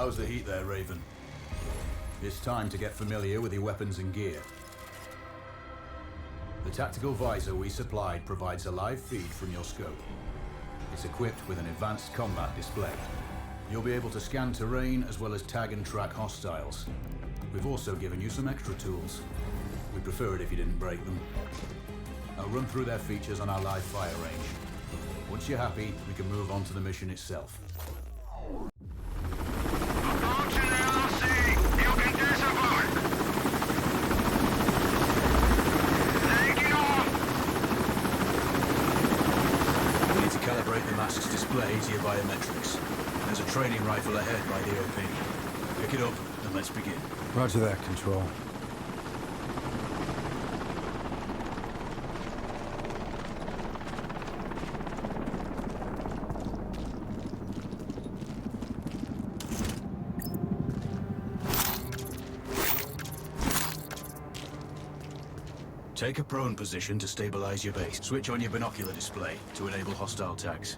How's the heat there, Raven? It's time to get familiar with your weapons and gear. The tactical visor we supplied provides a live feed from your scope. It's equipped with an advanced combat display. You'll be able to scan terrain as well as tag and track hostiles. We've also given you some extra tools. We'd prefer it if you didn't break them. I'll run through their features on our live fire range. Once you're happy, we can move on to the mission itself. Calibrate the mask's display to your biometrics. There's a training rifle ahead by the OP. Pick it up and let's begin. Roger that, Control. Take a prone position to stabilize your base. Switch on your binocular display to enable hostile tags.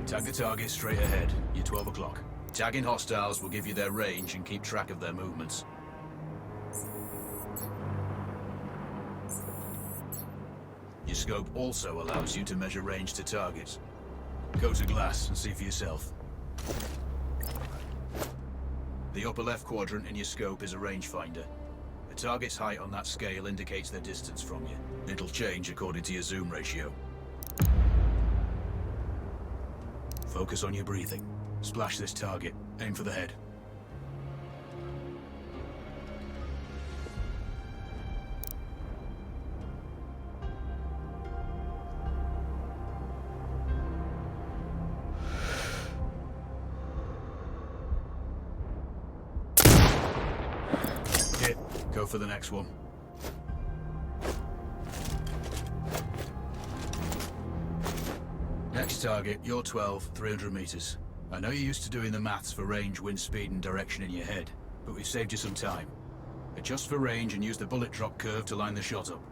Tag the target straight ahead. You're 12 o'clock. Tagging hostiles will give you their range and keep track of their movements. Your scope also allows you to measure range to targets. Go to glass and see for yourself. The upper left quadrant in your scope is a rangefinder. The target's height on that scale indicates their distance from you. It'll change according to your zoom ratio. Focus on your breathing. Splash this target. Aim for the head. Hit. Go for the next one. Next target, you're 12, 300 meters. I know you're used to doing the maths for range, wind speed, and direction in your head, but we've saved you some time. Adjust for range and use the bullet drop curve to line the shot up.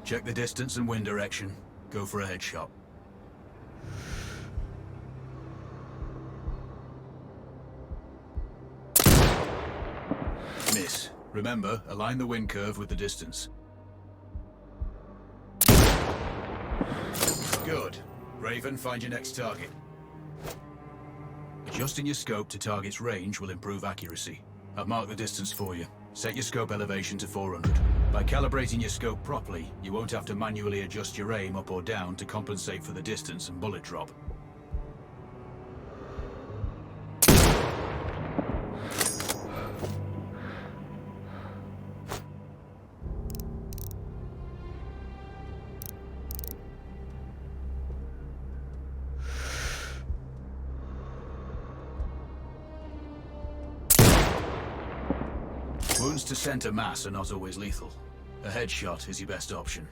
Check the distance and wind direction. Go for a headshot. Miss. Remember, align the wind curve with the distance. Good. Raven, find your next target. Adjusting your scope to target's range will improve accuracy. I've marked the distance for you. Set your scope elevation to 400. By calibrating your scope properly, you won't have to manually adjust your aim up or down to compensate for the distance and bullet drop. Wounds to center mass are not always lethal. A headshot is your best option.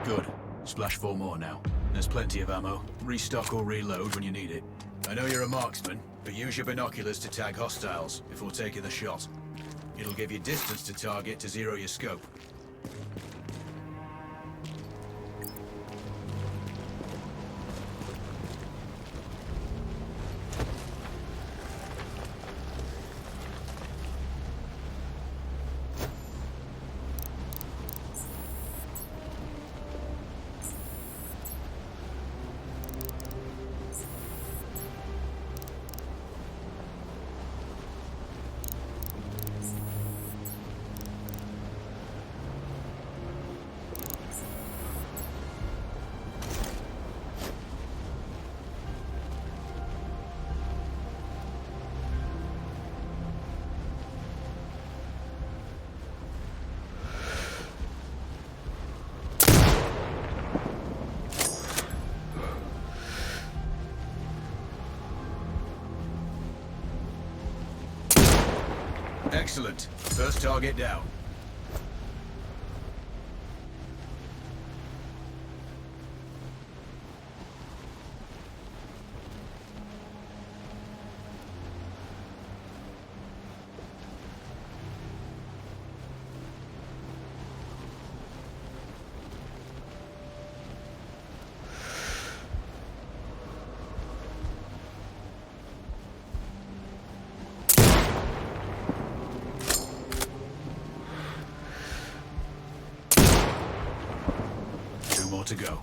Good. Splash 4 more now. There's plenty of ammo. Restock or reload when you need it. I know you're a marksman, but use your binoculars to tag hostiles before taking the shot. It'll give you distance to target to zero your scope. Excellent. First target down. More to go.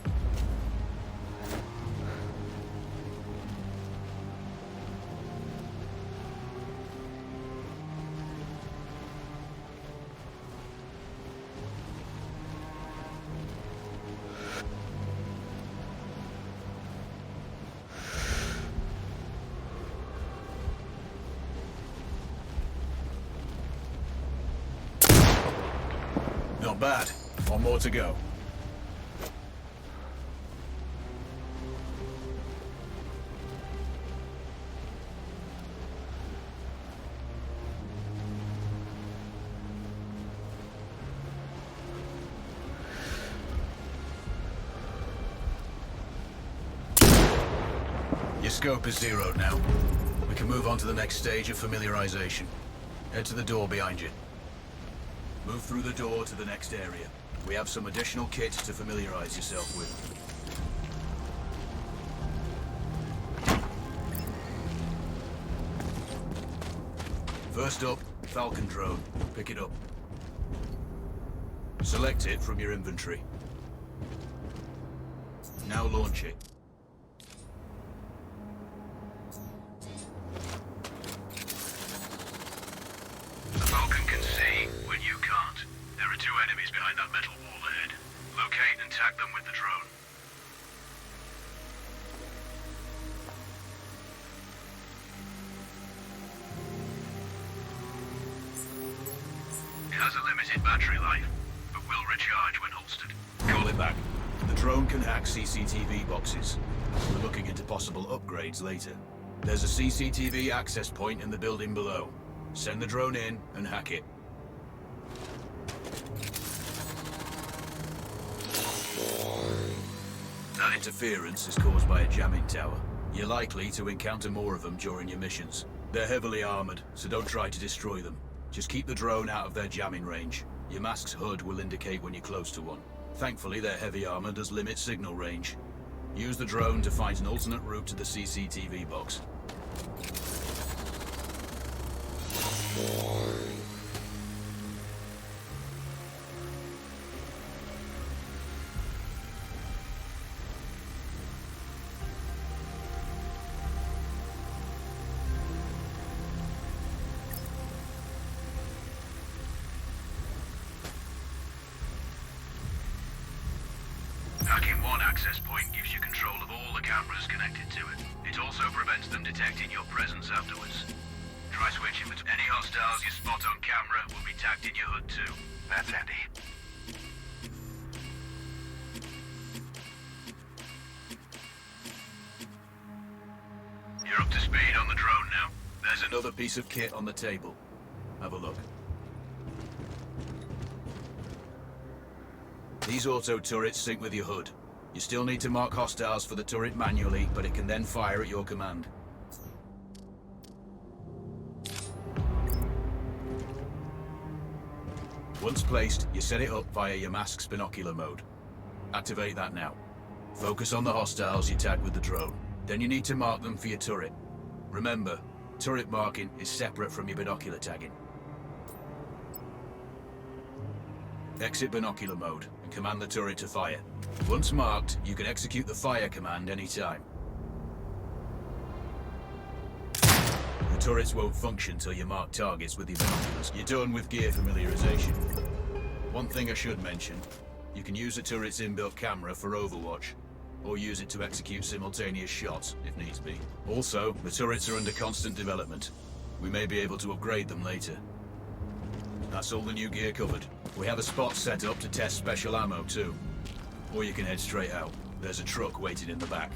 Not bad. One more to go. Your scope is zeroed now. We can move on to the next stage of familiarization. Head to the door behind you. Move through the door to the next area. We have some additional kit to familiarize yourself with. First up, Falcon drone. Pick it up. Select it from your inventory. Now launch it. The Falcon can see when you can't. There are 2 enemies behind that metal wall ahead. Locate and tag them with the drone. It has a limited battery life, but will recharge when holstered. Call it back. The drone can hack CCTV boxes. We're looking into possible upgrades later. There's a CCTV access point in the building below. Send the drone in and hack it. That interference is caused by a jamming tower. You're likely to encounter more of them during your missions. They're heavily armored, so don't try to destroy them. Just keep the drone out of their jamming range. Your mask's HUD will indicate when you're close to one. Thankfully, their heavy armor does limit signal range. Use the drone to find an alternate route to the CCTV box. Hacking one access point gives you control of all the cameras connected to it. It also prevents them detecting your presence afterwards. Try switching between any hostiles you spot on camera will be tagged in your HUD too. That's handy. You're up to speed on the drone now. There's another piece of kit on the table. Have a look. These auto turrets sync with your HUD. You still need to mark hostiles for the turret manually, but it can then fire at your command. Once placed, you set it up via your mask's binocular mode. Activate that now. Focus on the hostiles you tag with the drone. Then you need to mark them for your turret. Remember, turret marking is separate from your binocular tagging. Exit binocular mode and command the turret to fire. Once marked, you can execute the fire command anytime. The turrets won't function till you mark targets with your binoculars. You're done with gear familiarization. One thing I should mention, you can use the turret's inbuilt camera for overwatch, or use it to execute simultaneous shots if needs be. Also, the turrets are under constant development. We may be able to upgrade them later. That's all the new gear covered. We have a spot set up to test special ammo too. Or you can head straight out. There's a truck waiting in the back.